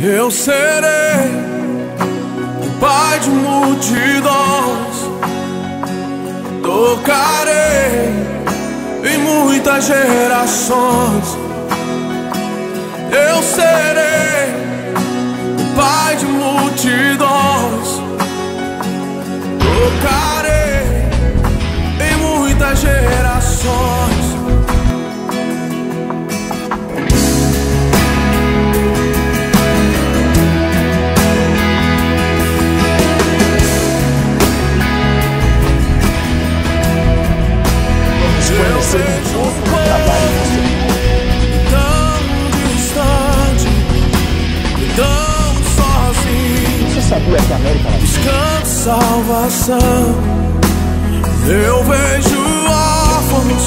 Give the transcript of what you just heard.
Eu serei o pai de multidões, tocarei em muitas gerações. Eu serei o pai de multidões, tocarei em muitas gerações. Conhecer um pouco do trabalho sozinho. Você sabia que a América Latina Buscando salvação, eu vejo órfãos